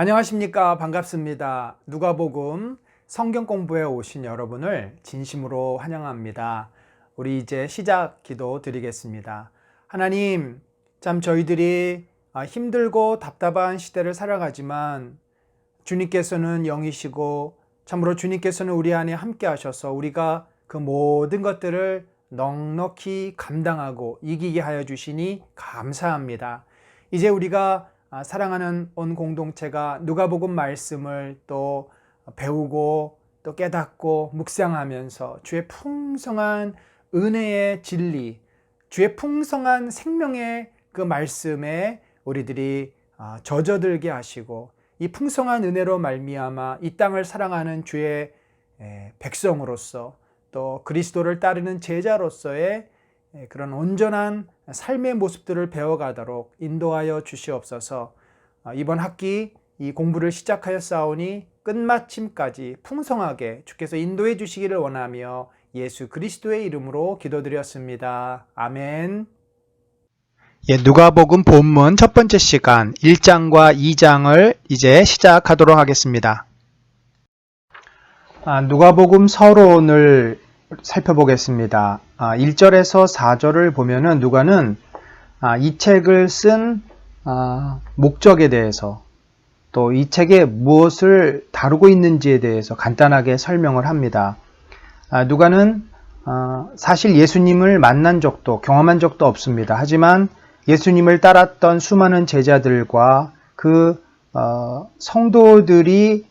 안녕하십니까. 반갑습니다. 누가복음 성경 공부에 오신 여러분을 진심으로 환영합니다. 우리 이제 시작 기도 드리겠습니다. 하나님, 참 저희들이 힘들고 답답한 시대를 살아가지만 주님께서는 영이시고 참으로 주님께서는 우리 안에 함께 하셔서 우리가 그 모든 것들을 넉넉히 감당하고 이기게 하여 주시니 감사합니다. 이제 우리가 사랑하는 온 공동체가 누가복음 말씀을 또 배우고 또 깨닫고 묵상하면서 주의 풍성한 은혜의 진리, 주의 풍성한 생명의 그 말씀에 우리들이 젖어들게 하시고 이 풍성한 은혜로 말미암아 이 땅을 사랑하는 주의 백성으로서 또 그리스도를 따르는 제자로서의 그런 온전한 삶의 모습들을 배워가도록 인도하여 주시옵소서. 이번 학기 이 공부를 시작하였사오니 끝마침까지 풍성하게 주께서 인도해 주시기를 원하며 예수 그리스도의 이름으로 기도드렸습니다. 아멘. 누가복음 본문 첫 번째 시간 1장과 2장을 이제 시작하도록 하겠습니다. 누가복음 서론을 살펴보겠습니다. 1절에서 4절을 보면은 누가는 이 책을 쓴 목적에 대해서 또 이 책에 무엇을 다루고 있는지에 대해서 간단하게 설명을 합니다. 누가는 사실 예수님을 만난 적도 경험한 적도 없습니다. 하지만 예수님을 따랐던 수많은 제자들과 그 성도들이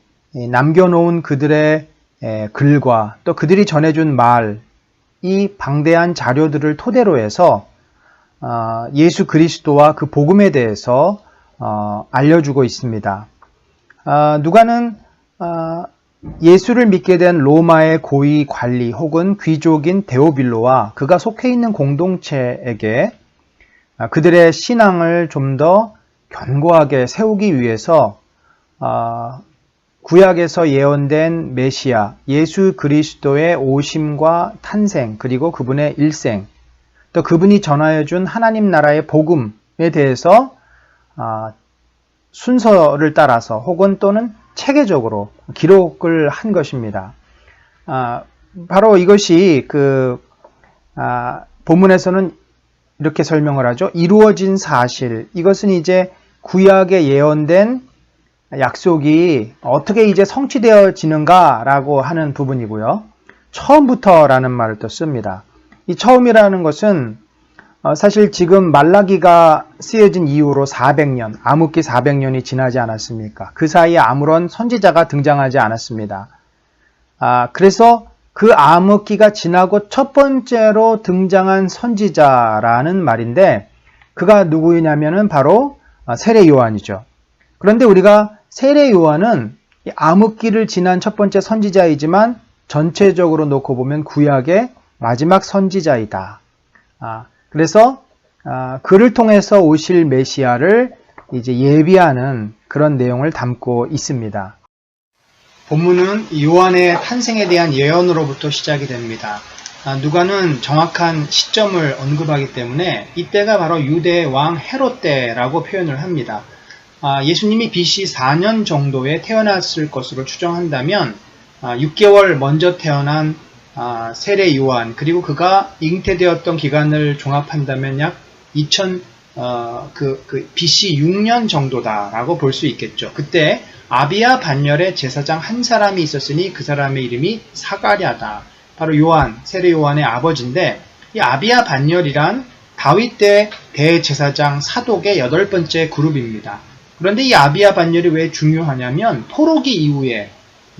남겨놓은 그들의 글과 또 그들이 전해준 말, 이 방대한 자료들을 토대로 해서 예수 그리스도와 그 복음에 대해서 알려주고 있습니다. 누가는 예수를 믿게 된 로마의 고위 관리 혹은 귀족인 데오빌로와 그가 속해 있는 공동체에게 그들의 신앙을 좀 더 견고하게 세우기 위해서 구약에서 예언된 메시아, 예수 그리스도의 오심과 탄생, 그리고 그분의 일생, 또 그분이 전하여준 하나님 나라의 복음에 대해서 순서를 따라서 혹은 또는 체계적으로 기록을 한 것입니다. 바로 이것이 본문에서는 이렇게 설명을 하죠. 이루어진 사실, 이것은 이제 구약에 예언된 약속이 어떻게 이제 성취되어지는가라고 하는 부분이고요. 처음부터라는 말을 또 씁니다. 이 처음이라는 것은 사실 지금 말라기가 쓰여진 이후로 400년, 암흑기 400년이 지나지 않았습니까? 그 사이에 아무런 선지자가 등장하지 않았습니다. 그래서 그 암흑기가 지나고 첫 번째로 등장한 선지자라는 말인데 그가 누구냐면은 바로 세례 요한이죠. 그런데 우리가 세례 요한은 암흑기를 지난 첫 번째 선지자이지만 전체적으로 놓고 보면 구약의 마지막 선지자이다. 그래서 그를 통해서 오실 메시아를 이제 예비하는 그런 내용을 담고 있습니다. 본문은 요한의 탄생에 대한 예언으로부터 시작이 됩니다. 누가는 정확한 시점을 언급하기 때문에 이때가 바로 유대 왕 헤롯 때라고 표현을 합니다. 예수님이 BC 4년 정도에 태어났을 것으로 추정한다면 6개월 먼저 태어난 세례 요한, 그리고 그가 잉태되었던 기간을 종합한다면 약 BC 6년 정도다라고 볼 수 있겠죠. 그때 아비야 반열에 제사장 한 사람이 있었으니 그 사람의 이름이 사가랴다. 바로 요한, 세례 요한의 아버지인데 이 아비야 반열이란 다윗 때 대제사장 사독의 8번째 그룹입니다. 그런데 이 아비야 반열이 왜 중요하냐면 포로기 이후에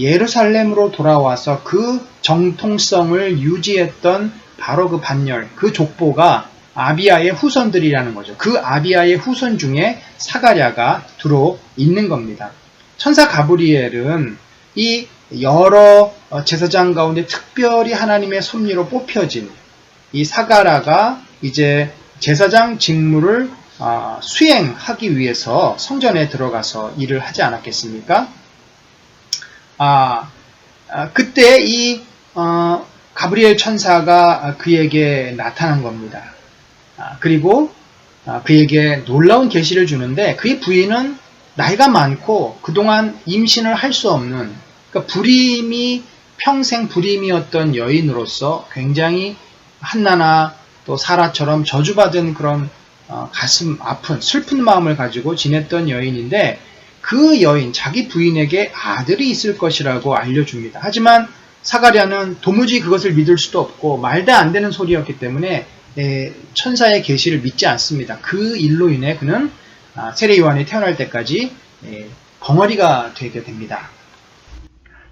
예루살렘으로 돌아와서 그 정통성을 유지했던 바로 그 반열, 그 족보가 아비야의 후손들이라는 거죠. 그 아비야의 후손 중에 사가랴가 들어 있는 겁니다. 천사 가브리엘은 이 여러 제사장 가운데 특별히 하나님의 섭리로 뽑혀진 이 사가랴가 이제 제사장 직무를 수행하기 위해서 성전에 들어가서 일을 하지 않았겠습니까? 그때 이 가브리엘 천사가 그에게 나타난 겁니다. 그리고 그에게 놀라운 계시를 주는데 그의 부인은 나이가 많고 그동안 임신을 할 수 없는, 그러니까 불임이 평생 불임이었던 여인으로서 굉장히 한나나 또 사라처럼 저주받은 그런 가슴 아픈 슬픈 마음을 가지고 지냈던 여인인데, 그 여인 자기 부인에게 아들이 있을 것이라고 알려줍니다. 하지만 사가랴는 도무지 그것을 믿을 수도 없고 말도 안 되는 소리였기 때문에 천사의 계시를 믿지 않습니다. 그 일로 인해 그는 세례 요한이 태어날 때까지 벙어리가 되게 됩니다.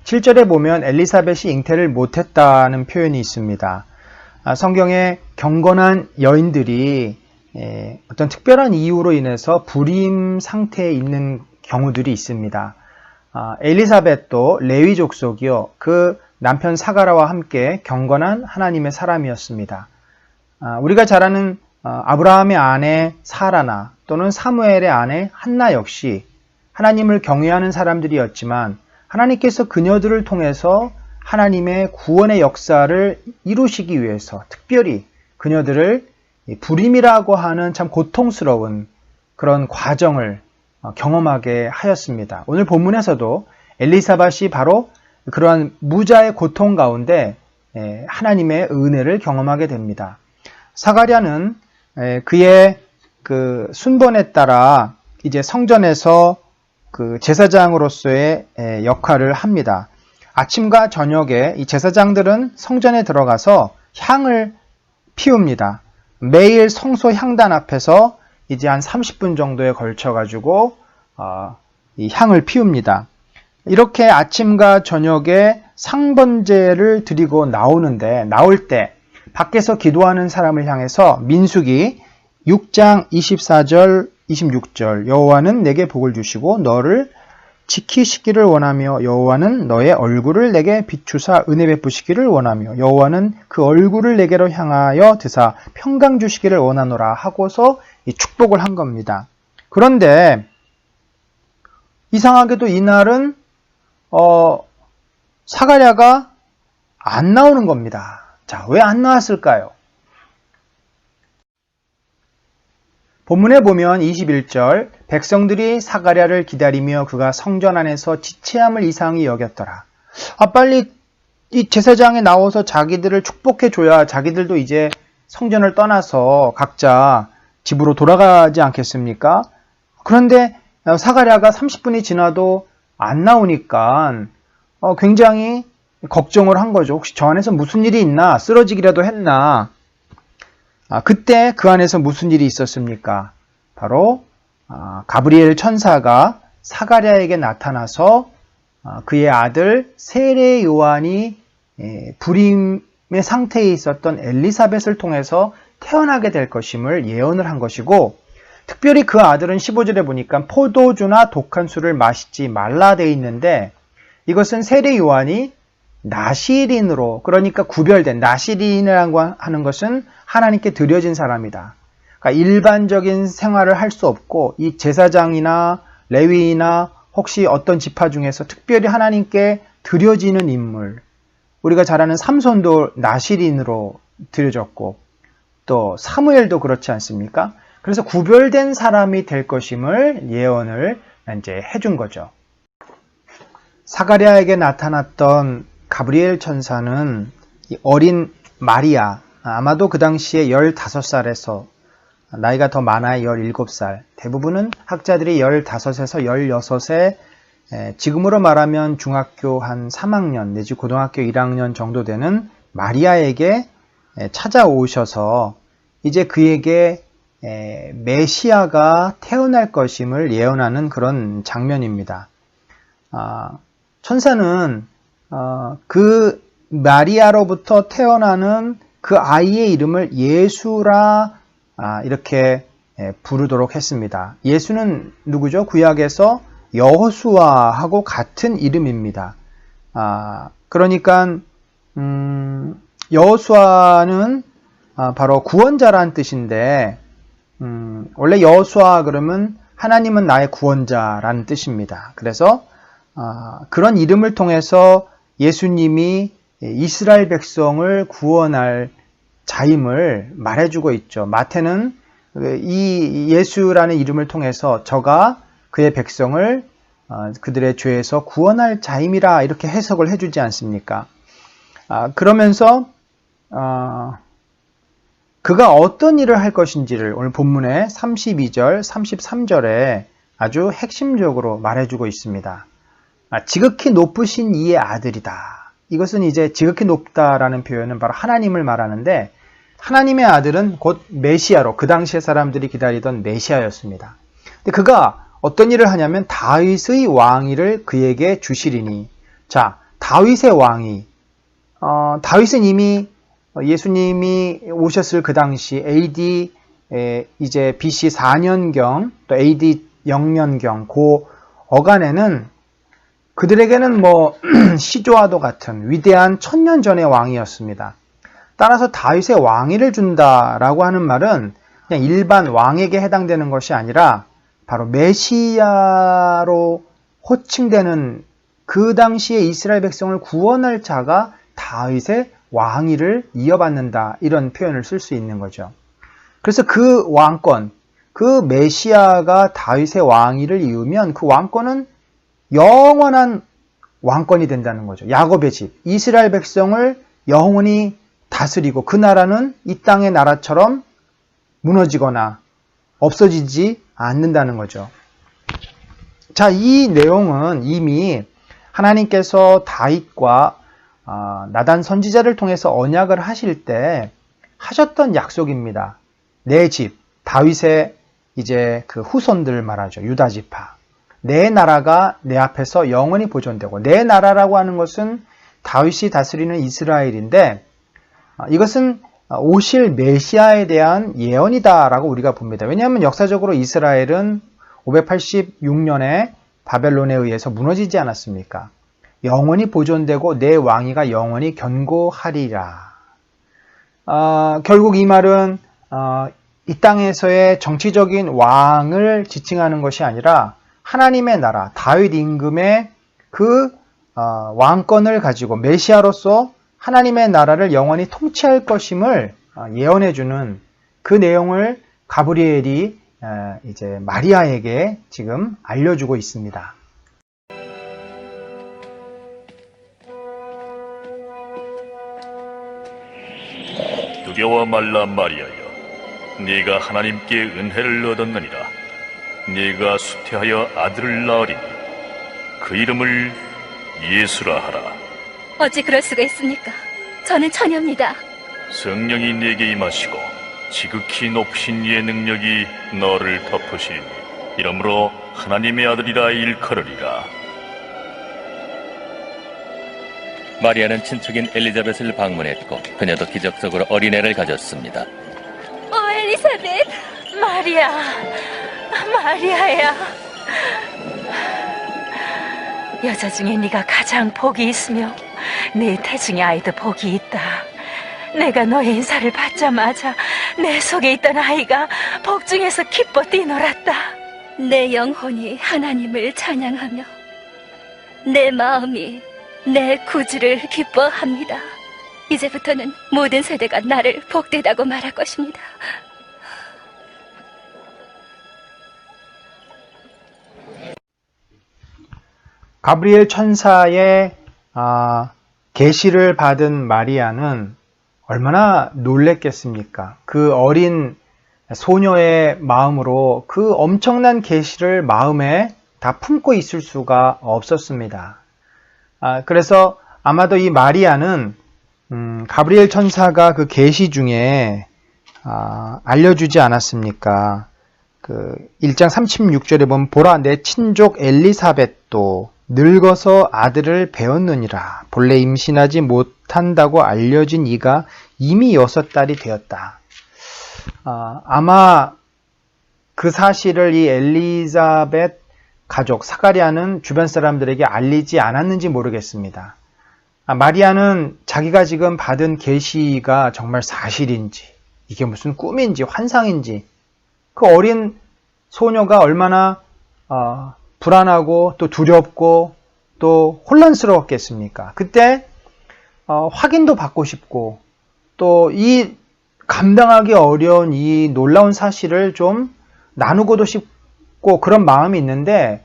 7절에 보면 엘리사벳이 잉태를 못했다는 표현이 있습니다. 성경에 경건한 여인들이 어떤 특별한 이유로 인해서 불임 상태에 있는 경우들이 있습니다. 엘리사벳도 레위 족속이요, 그 남편 사가라와 함께 경건한 하나님의 사람이었습니다. 우리가 잘 아는 아브라함의 아내 사라나 또는 사무엘의 아내 한나 역시 하나님을 경외하는 사람들이었지만, 하나님께서 그녀들을 통해서 하나님의 구원의 역사를 이루시기 위해서 특별히 그녀들을 불임이라고 하는 참 고통스러운 그런 과정을 경험하게 하였습니다. 오늘 본문에서도 엘리사벳이 바로 그러한 무자의 고통 가운데 하나님의 은혜를 경험하게 됩니다. 사가랴는 그의 그 순번에 따라 이제 성전에서 그 제사장으로서의 역할을 합니다. 아침과 저녁에 이 제사장들은 성전에 들어가서 향을 피웁니다. 매일 성소 향단 앞에서 이제 한 30분 정도에 걸쳐 가지고 이 향을 피웁니다. 이렇게 아침과 저녁에 상번제를 드리고 나올 때 밖에서 기도하는 사람을 향해서 민수기 6장 24절 26절 여호와는 내게 복을 주시고 너를 지키시기를 원하며 여호와는 너의 얼굴을 내게 비추사 은혜 베푸시기를 원하며 여호와는 그 얼굴을 내게로 향하여 드사 평강 주시기를 원하노라 하고서 이 축복을 한 겁니다. 그런데 이상하게도 이날은 사가랴가 안 나오는 겁니다. 자, 왜 안 나왔을까요? 본문에 보면 21절 백성들이 사가랴를 기다리며 그가 성전 안에서 지체함을 이상히 여겼더라. 빨리 이 제사장에 나와서 자기들을 축복해 줘야 자기들도 이제 성전을 떠나서 각자 집으로 돌아가지 않겠습니까? 그런데 사가랴가 30분이 지나도 안 나오니까 굉장히 걱정을 한 거죠. 혹시 저 안에서 무슨 일이 있나? 쓰러지기라도 했나? 그때 그 안에서 무슨 일이 있었습니까? 바로 가브리엘 천사가 사가랴에게 나타나서 그의 아들 세례 요한이 불임의 상태에 있었던 엘리사벳을 통해서 태어나게 될 것임을 예언을 한 것이고, 특별히 그 아들은 15절에 보니까 포도주나 독한 술을 마시지 말라 돼 있는데, 이것은 세례 요한이 나시린으로, 그러니까 구별된, 나시린이라고 하는 것은 하나님께 드려진 사람이다. 그러니까 일반적인 생활을 할 수 없고 이 제사장이나 레위나 혹시 어떤 지파 중에서 특별히 하나님께 드려지는 인물, 우리가 잘 아는 삼손도 나시린으로 드려졌고 또 사무엘도 그렇지 않습니까? 그래서 구별된 사람이 될 것임을 예언을 이제 해준 거죠. 사가랴에게 나타났던 가브리엘 천사는 어린 마리아, 아마도 그 당시에 15살에서 나이가 더 많아야 17살, 대부분은 학자들이 15에서 16세, 지금으로 말하면 중학교 한 3학년 내지 고등학교 1학년 정도 되는 마리아에게 찾아오셔서 이제 그에게 메시아가 태어날 것임을 예언하는 그런 장면입니다. 천사는 그 마리아로부터 태어나는 그 아이의 이름을 예수라 이렇게 부르도록 했습니다. 예수는 누구죠? 구약에서 여호수아하고 같은 이름입니다. 그러니까 여호수아는 바로 구원자라는 뜻인데, 원래 여호수아 그러면 하나님은 나의 구원자라는 뜻입니다. 그래서 그런 이름을 통해서 예수님이 이스라엘 백성을 구원할 자임을 말해주고 있죠. 마태는 이 예수라는 이름을 통해서 저가 그의 백성을 그들의 죄에서 구원할 자임이라 이렇게 해석을 해주지 않습니까? 그러면서 그가 어떤 일을 할 것인지를 오늘 본문의 32절, 33절에 아주 핵심적으로 말해주고 있습니다. 지극히 높으신 이의 아들이다. 이것은 이제 지극히 높다라는 표현은 바로 하나님을 말하는데 하나님의 아들은 곧 메시아로 그 당시에 사람들이 기다리던 메시아였습니다. 근데 그가 어떤 일을 하냐면 다윗의 왕위를 그에게 주시리니. 자, 다윗의 왕위. 다윗은 이미 예수님이 오셨을 그 당시 AD 이제 BC 4년경 또 AD 0년경 그 어간에는 그들에게는 뭐 시조와도 같은 위대한 1000년 전의 왕이었습니다. 따라서 다윗의 왕위를 준다라고 하는 말은 그냥 일반 왕에게 해당되는 것이 아니라 바로 메시아로 호칭되는 그 당시에 이스라엘 백성을 구원할 자가 다윗의 왕위를 이어받는다 이런 표현을 쓸 수 있는 거죠. 그래서 그 왕권, 그 메시아가 다윗의 왕위를 이으면 그 왕권은 영원한 왕권이 된다는 거죠. 야곱의 집, 이스라엘 백성을 영원히 다스리고 그 나라는 이 땅의 나라처럼 무너지거나 없어지지 않는다는 거죠. 자, 이 내용은 이미 하나님께서 다윗과 나단 선지자를 통해서 언약을 하실 때 하셨던 약속입니다. 내 집, 다윗의 이제 그 후손들 말하죠. 유다 지파. 내 나라가 내 앞에서 영원히 보존되고, 내 나라라고 하는 것은 다윗이 다스리는 이스라엘인데 이것은 오실 메시아에 대한 예언이다라고 우리가 봅니다. 왜냐하면 역사적으로 이스라엘은 586년에 바벨론에 의해서 무너지지 않았습니까? 영원히 보존되고 내 왕위가 영원히 견고하리라. 결국 이 말은 이 땅에서의 정치적인 왕을 지칭하는 것이 아니라 하나님의 나라, 다윗 임금의 그 왕권을 가지고 메시아로서 하나님의 나라를 영원히 통치할 것임을 예언해주는 그 내용을 가브리엘이 이제 마리아에게 지금 알려주고 있습니다. 두려워 말라 마리아여, 네가 하나님께 은혜를 얻었느니라. 네가 수태하여 아들을 낳으리니 그 이름을 예수라 하라. 어찌 그럴 수가 있습니까? 저는 처녀입니다. 성령이 네게 임하시고 지극히 높으신 이의 능력이 너를 덮으시리니 이러므로 하나님의 아들이라 일컬으리라. 마리아는 친척인 엘리자벳을 방문했고 그녀도 기적적으로 어린애를 가졌습니다. 엘리사벳, 마리아야. 여자 중에 네가 가장 복이 있으며 네 태중의 아이도 복이 있다. 내가 너의 인사를 받자마자 내 속에 있던 아이가 복중에서 기뻐 뛰놀았다. 내 영혼이 하나님을 찬양하며 내 마음이 내 구주를 기뻐합니다. 이제부터는 모든 세대가 나를 복되다고 말할 것입니다. 가브리엘 천사의 계시를 받은 마리아는 얼마나 놀랬겠습니까? 그 어린 소녀의 마음으로 그 엄청난 계시를 마음에 다 품고 있을 수가 없었습니다. 그래서 아마도 이 마리아는 가브리엘 천사가 그 계시 중에 알려주지 않았습니까? 그 1장 36절에 보면 보라 내 친족 엘리사벳도 늙어서 아들을 배웠느니라. 본래 임신하지 못한다고 알려진 이가 이미 6달이 되었다. 아마 그 사실을 이 엘리사벳 가족 사가랴는 주변 사람들에게 알리지 않았는지 모르겠습니다. 마리아는 자기가 지금 받은 계시가 정말 사실인지, 이게 무슨 꿈인지 환상인지, 그 어린 소녀가 얼마나 불안하고 또 두렵고 또 혼란스러웠겠습니까? 그때 확인도 받고 싶고 또 이 감당하기 어려운 이 놀라운 사실을 좀 나누고도 싶고 그런 마음이 있는데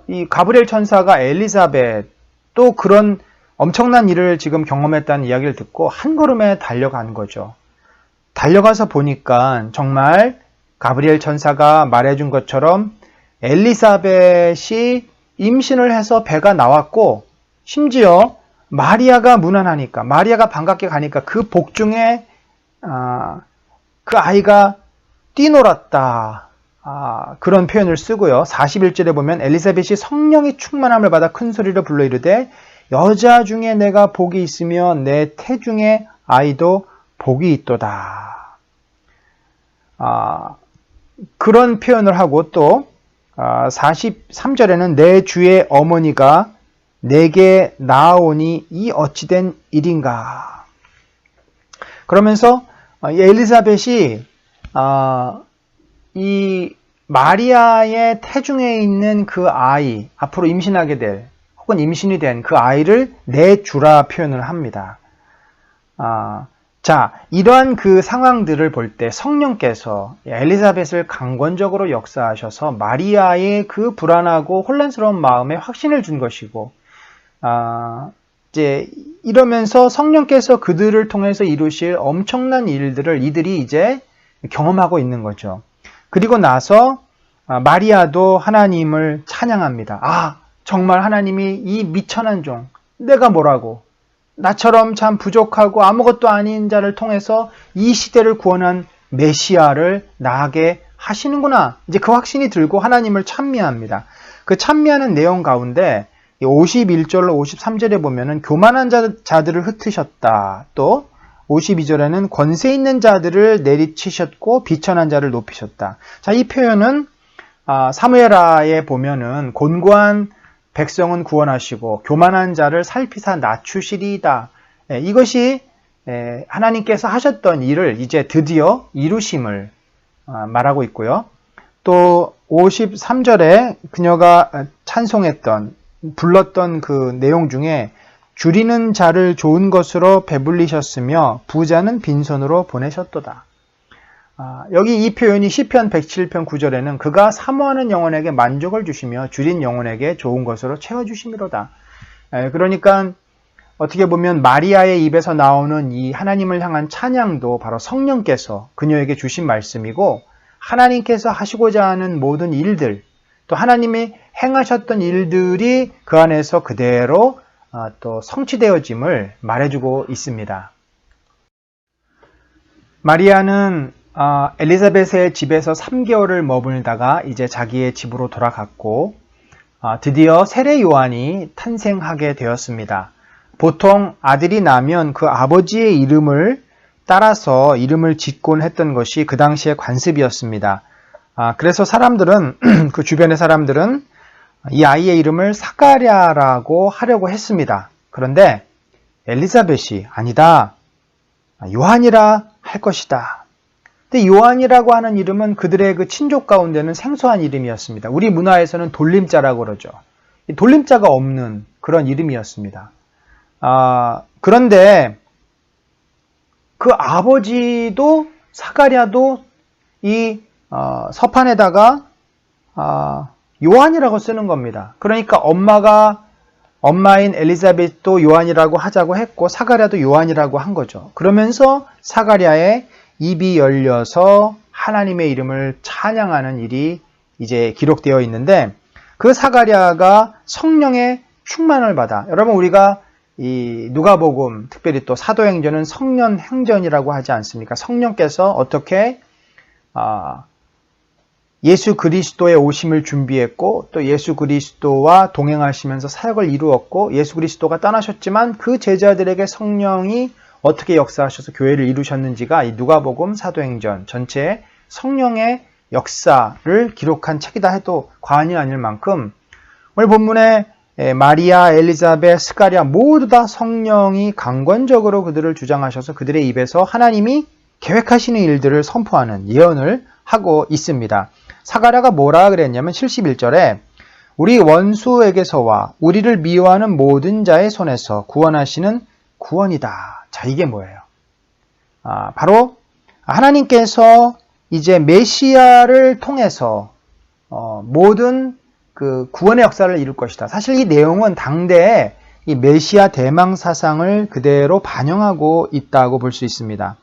이 가브리엘 천사가 엘리사벳 또 그런 엄청난 일을 지금 경험했다는 이야기를 듣고 한 걸음에 달려간 거죠. 달려가서 보니까 정말 가브리엘 천사가 말해준 것처럼 엘리사벳이 임신을 해서 배가 나왔고 심지어 마리아가 무난하니까 마리아가 반갑게 가니까 그 복중에 그 아이가 뛰놀았다. 그런 표현을 쓰고요. 41절에 보면 엘리사벳이 성령의 충만함을 받아 큰 소리로 불러 이르되 여자 중에 내가 복이 있으며 내 태중에 아이도 복이 있도다. 그런 표현을 하고 또 43절에는 내 주의 어머니가 내게 나아오니 이 어찌된 일인가. 그러면서 엘리사벳이 이 마리아의 태중에 있는 그 아이, 앞으로 임신하게 될 혹은 임신이 된 그 아이를 내 주라 표현을 합니다. 자, 이러한 그 상황들을 볼 때 성령께서 엘리사벳을 강권적으로 역사하셔서 마리아의 그 불안하고 혼란스러운 마음에 확신을 준 것이고, 이제 이러면서 성령께서 그들을 통해서 이루실 엄청난 일들을 이들이 이제 경험하고 있는 거죠. 그리고 나서 마리아도 하나님을 찬양합니다. 정말 하나님이 이 미천한 종, 내가 뭐라고, 나처럼 참 부족하고 아무것도 아닌 자를 통해서 이 시대를 구원한 메시아를 나게 하시는구나. 이제 그 확신이 들고 하나님을 찬미합니다. 그 찬미하는 내용 가운데 51절로 53절에 보면은 교만한 자들을 흩으셨다. 또 52절에는 권세 있는 자들을 내리치셨고 비천한 자를 높이셨다. 자, 이 표현은 사무엘하에 보면은 곤고한 백성은 구원하시고 교만한 자를 살피사 낮추시리이다. 이것이 하나님께서 하셨던 일을 이제 드디어 이루심을 말하고 있고요. 또 53절에 그녀가 찬송했던 불렀던 그 내용 중에 줄이는 자를 좋은 것으로 배불리셨으며 부자는 빈손으로 보내셨도다. 여기 이 표현이 시편 107편 9절에는 그가 사모하는 영혼에게 만족을 주시며 줄인 영혼에게 좋은 것으로 채워주심이로다. 그러니까 어떻게 보면 마리아의 입에서 나오는 이 하나님을 향한 찬양도 바로 성령께서 그녀에게 주신 말씀이고 하나님께서 하시고자 하는 모든 일들 또 하나님이 행하셨던 일들이 그 안에서 그대로 또 성취되어짐을 말해주고 있습니다. 마리아는 엘리사벳의 집에서 3개월을 머물다가 이제 자기의 집으로 돌아갔고 드디어 세례 요한이 탄생하게 되었습니다. 보통 아들이 나면 그 아버지의 이름을 따라서 이름을 짓곤 했던 것이 그 당시의 관습이었습니다. 그래서 사람들은 그 주변의 사람들은 이 아이의 이름을 사가랴라고 하려고 했습니다. 그런데 엘리사벳이 아니다. 요한이라 할 것이다. 근데 요한이라고 하는 이름은 그들의 그 친족 가운데는 생소한 이름이었습니다. 우리 문화에서는 돌림자라고 그러죠. 돌림자가 없는 그런 이름이었습니다. 그런데 그 아버지도 사가랴도 이 서판에다가 요한이라고 쓰는 겁니다. 그러니까 엄마인 엘리사벳도 요한이라고 하자고 했고 사가랴도 요한이라고 한 거죠. 그러면서 사가랴의 입이 열려서 하나님의 이름을 찬양하는 일이 이제 기록되어 있는데 그 사가랴가 성령의 충만을 받아 여러분 우리가 이 누가복음 특별히 또 사도행전은 성령 행전이라고 하지 않습니까? 성령께서 어떻게 예수 그리스도의 오심을 준비했고 또 예수 그리스도와 동행하시면서 사역을 이루었고 예수 그리스도가 떠나셨지만 그 제자들에게 성령이 어떻게 역사하셔서 교회를 이루셨는지가 이 누가복음 사도행전 전체의 성령의 역사를 기록한 책이다 해도 과언이 아닐 만큼 오늘 본문에 마리아, 엘리사벳, 스가랴 모두 다 성령이 강권적으로 그들을 주장하셔서 그들의 입에서 하나님이 계획하시는 일들을 선포하는 예언을 하고 있습니다. 사가랴가 뭐라 그랬냐면 71절에 우리 원수에게서와 우리를 미워하는 모든 자의 손에서 구원하시는 구원이다. 자, 이게 뭐예요? 바로 하나님께서 이제 메시아를 통해서 모든 그 구원의 역사를 이룰 것이다. 사실 이 내용은 당대의 이 메시아 대망 사상을 그대로 반영하고 있다고 볼 수 있습니다.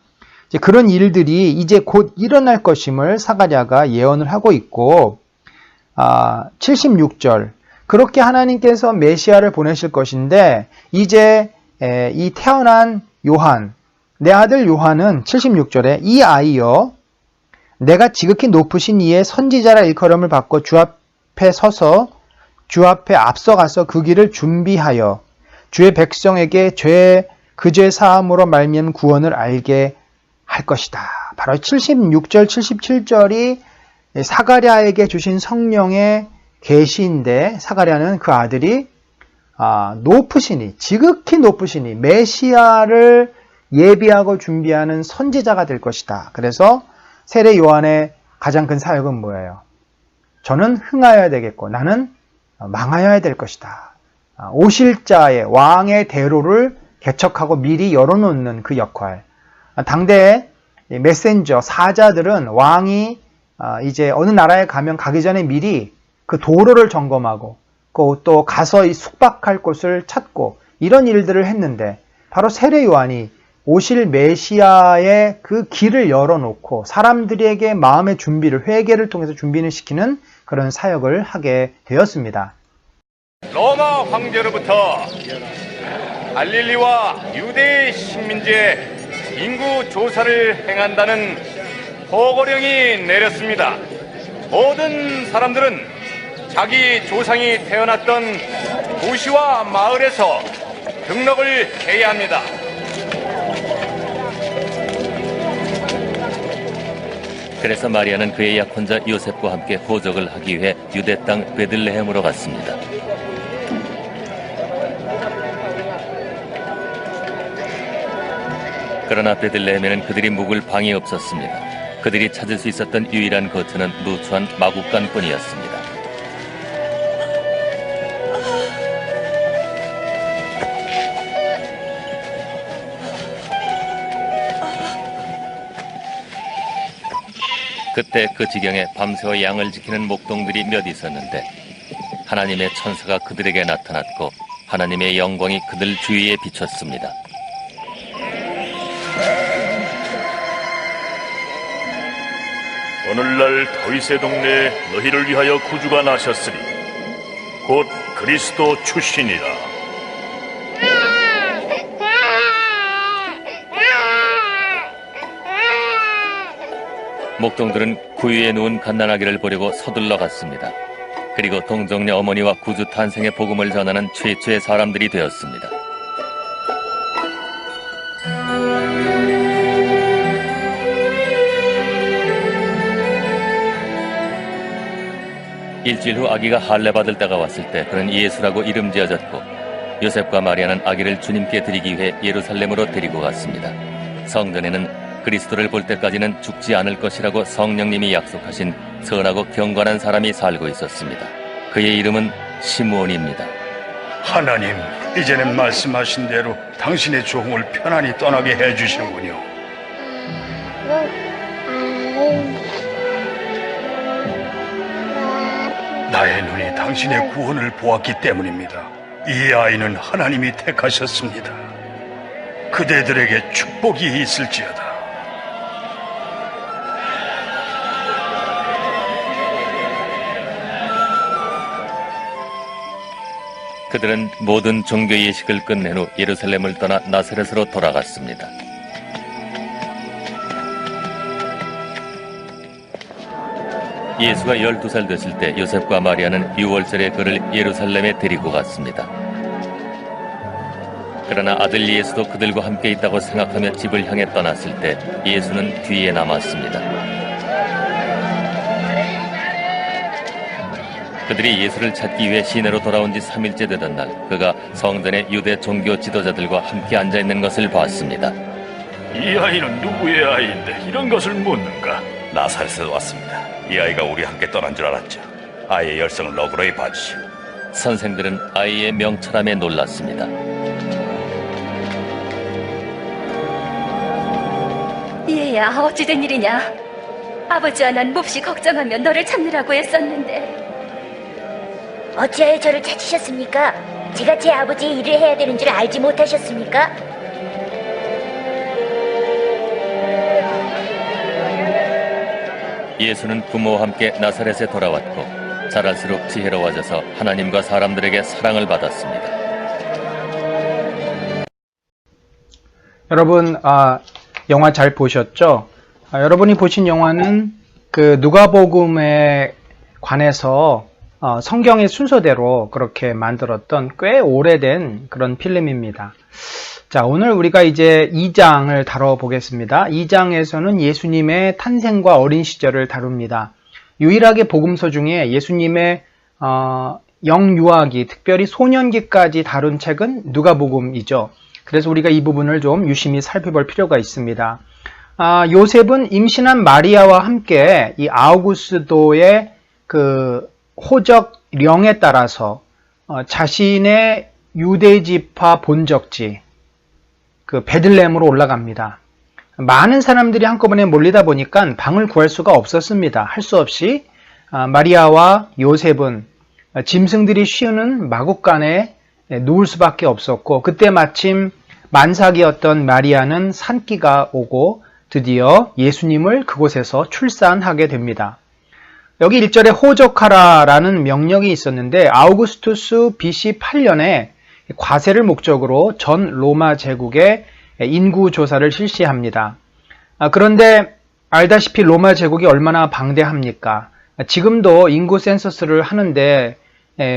이제 그런 일들이 이제 곧 일어날 것임을 사가랴가 예언을 하고 있고, 76절. 그렇게 하나님께서 메시아를 보내실 것인데, 이제 이 태어난 요한, 내 아들 요한은 76절에 이 아이여, 내가 지극히 높으신 이의 선지자라 일컬음을 받고 주 앞에 서서 주 앞에 앞서가서 그 길을 준비하여 주의 백성에게 그 죄 사함으로 말미암은 구원을 알게 할 것이다. 바로 76절, 77절이 사가랴에게 주신 성령의 계시인데, 사가랴는 그 아들이 높으시니, 지극히 높으시니 메시아를 예비하고 준비하는 선지자가 될 것이다. 그래서 세례 요한의 가장 큰 사역은 뭐예요? 저는 흥하여야 되겠고 나는 망하여야 될 것이다. 오실 자의 왕의 대로를 개척하고 미리 열어놓는 그 역할. 당대의 메신저, 사자들은 왕이 이제 어느 나라에 가면 가기 전에 미리 그 도로를 점검하고 또 가서 숙박할 곳을 찾고 이런 일들을 했는데, 바로 세례 요한이 오실 메시아의 그 길을 열어놓고 사람들에게 마음의 준비를, 회개를 통해서 준비를 시키는 그런 사역을 하게 되었습니다. 로마 황제로부터 갈릴리와 유대의 식민지에 인구 조사를 행한다는 보고령이 내렸습니다. 모든 사람들은 자기 조상이 태어났던 도시와 마을에서 등록을 해야 합니다. 그래서 마리아는 그의 약혼자 요셉과 함께 호적을 하기 위해 유대 땅 베들레헴으로 갔습니다. 그러나 베들레헴에는 그들이 묵을 방이 없었습니다. 그들이 찾을 수 있었던 유일한 거처는 누추한 마구간뿐이었습니다. 그때 그 지경에 밤새워 양을 지키는 목동들이 몇 있었는데, 하나님의 천사가 그들에게 나타났고 하나님의 영광이 그들 주위에 비쳤습니다. 오늘날 다윗의 동네에 너희를 위하여 구주가 나셨으니 곧 그리스도 출신이라. 목동들은 구유에 누운 갓난아기를 보려고 서둘러 갔습니다. 그리고 동정녀 어머니와 구주 탄생의 복음을 전하는 최초의 사람들이 되었습니다. 일주일 후 아기가 할례받을 때가 왔을 때 그는 예수라고 이름 지어졌고, 요셉과 마리아는 아기를 주님께 드리기 위해 예루살렘으로 데리고 갔습니다. 성전에는 그리스도를 볼 때까지는 죽지 않을 것이라고 성령님이 약속하신 선하고 경건한 사람이 살고 있었습니다. 그의 이름은 시므온입니다. 하나님, 이제는 말씀하신 대로 당신의 종을 편안히 떠나게 해주시는군요. 나의 눈이 당신의 구원을 보았기 때문입니다. 이 아이는 하나님이 택하셨습니다. 그대들에게 축복이 있을지어다. 그들은 모든 종교 예식을 끝낸 후 예루살렘을 떠나 나사렛으로 돌아갔습니다. 예수가 12살 됐을 때 요셉과 마리아는 6월절에 그를 예루살렘에 데리고 갔습니다. 그러나 아들 예수도 그들과 함께 있다고 생각하며 집을 향해 떠났을 때 예수는 뒤에 남았습니다. 그들이 예수를 찾기 위해 시내로 돌아온 지 3일째 되던 날, 그가 성전의 유대 종교 지도자들과 함께 앉아있는 것을 봤습니다. 이 아이는 누구의 아이인데 이런 것을 묻는가? 나사렛에서 왔습니다. 이 아이가 우리 함께 떠난 줄 알았죠. 아이의 열성을 너그러이 봐주시오. 선생들은 아이의 명철함에 놀랐습니다. 얘야, 어찌된 일이냐? 아버지와 난 몹시 걱정하며 너를 찾느라고 애썼는데. 어찌하여 저를 찾으셨습니까? 제가 제 아버지의 일을 해야 되는 줄 알지 못하셨습니까? 예수는 부모와 함께 나사렛에 돌아왔고 자랄수록 지혜로워져서 하나님과 사람들에게 사랑을 받았습니다. 여러분, 영화 잘 보셨죠? 여러분이 보신 영화는 그 누가복음에 관해서 성경의 순서대로 그렇게 만들었던 꽤 오래된 그런 필름입니다. 자, 오늘 우리가 이제 2장을 다뤄보겠습니다. 2장에서는 예수님의 탄생과 어린 시절을 다룹니다. 유일하게 복음서 중에 예수님의 영유아기, 특별히 소년기까지 다룬 책은 누가복음이죠. 그래서 우리가 이 부분을 좀 유심히 살펴볼 필요가 있습니다. 요셉은 임신한 마리아와 함께 이 아우구스도의 그 호적령에 따라서 자신의 유대지파 본적지 그 베들레헴으로 올라갑니다. 많은 사람들이 한꺼번에 몰리다 보니까 방을 구할 수가 없었습니다. 할 수 없이 마리아와 요셉은 짐승들이 쉬는 마구간에 누울 수밖에 없었고, 그때 마침 만삭이었던 마리아는 산기가 오고 드디어 예수님을 그곳에서 출산하게 됩니다. 여기 1절에 호적하라라는 명령이 있었는데 아우구스투스 BC 8년에 과세를 목적으로 전 로마 제국의 인구 조사를 실시합니다. 그런데 알다시피 로마 제국이 얼마나 방대합니까? 지금도 인구 센서스를 하는데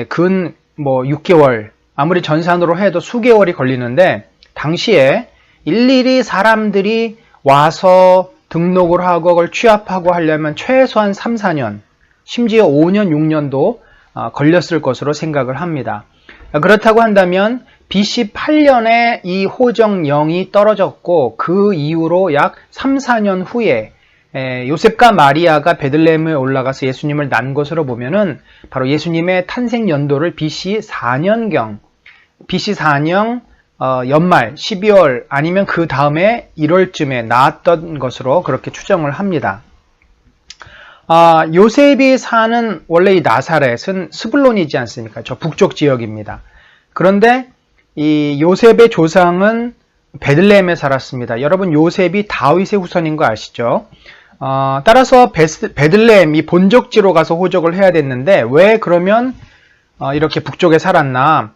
근 6개월, 아무리 전산으로 해도 수개월이 걸리는데 당시에 일일이 사람들이 와서 등록을 하고 그걸 취합하고 하려면 최소한 3, 4년, 심지어 5년, 6년도 걸렸을 것으로 생각을 합니다. 그렇다고 한다면 BC 8년에 이 호정령이 떨어졌고 그 이후로 약 3, 4년 후에 요셉과 마리아가 베들레헴에 올라가서 예수님을 낳은 것으로 보면은 바로 예수님의 탄생 연도를 BC 4년경, BC 4년 연말 12월 아니면 그 다음에 1월쯤에 낳았던 것으로 그렇게 추정을 합니다. 요셉이 사는 원래 이 나사렛은 스불론이지 않습니까? 저 북쪽 지역입니다. 그런데 이 요셉의 조상은 베들레헴에 살았습니다. 여러분, 요셉이 다윗의 후손인 거 아시죠? 따라서 베들레헴, 이 본적지로 가서 호적을 해야 됐는데 왜 그러면 이렇게 북쪽에 살았나?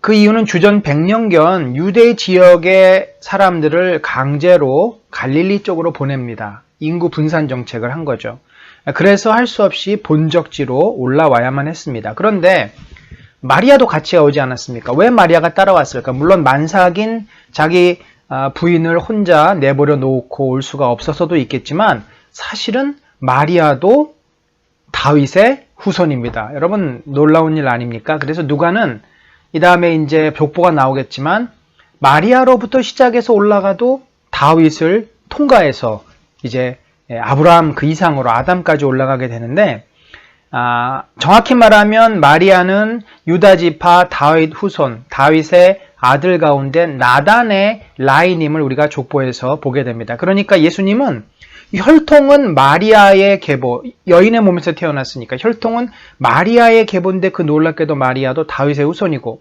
그 이유는 주전 100년경 유대 지역의 사람들을 강제로 갈릴리 쪽으로 보냅니다. 인구 분산 정책을 한 거죠. 그래서 할 수 없이 본적지로 올라와야만 했습니다. 그런데 마리아도 같이 오지 않았습니까? 왜 마리아가 따라왔을까? 물론 만삭인 자기 부인을 혼자 내버려 놓고 올 수가 없어서도 있겠지만 사실은 마리아도 다윗의 후손입니다. 여러분, 놀라운 일 아닙니까? 그래서 누가는 이 다음에 이제 족보가 나오겠지만 마리아로부터 시작해서 올라가도 다윗을 통과해서 이제 아브라함 그 이상으로 아담까지 올라가게 되는데, 정확히 말하면 마리아는 유다지파 다윗 후손, 다윗의 아들 가운데 나단의 라인임을 우리가 족보에서 보게 됩니다. 그러니까 예수님은 혈통은 마리아의 계보, 여인의 몸에서 태어났으니까 혈통은 마리아의 계보인데 그 놀랍게도 마리아도 다윗의 후손이고,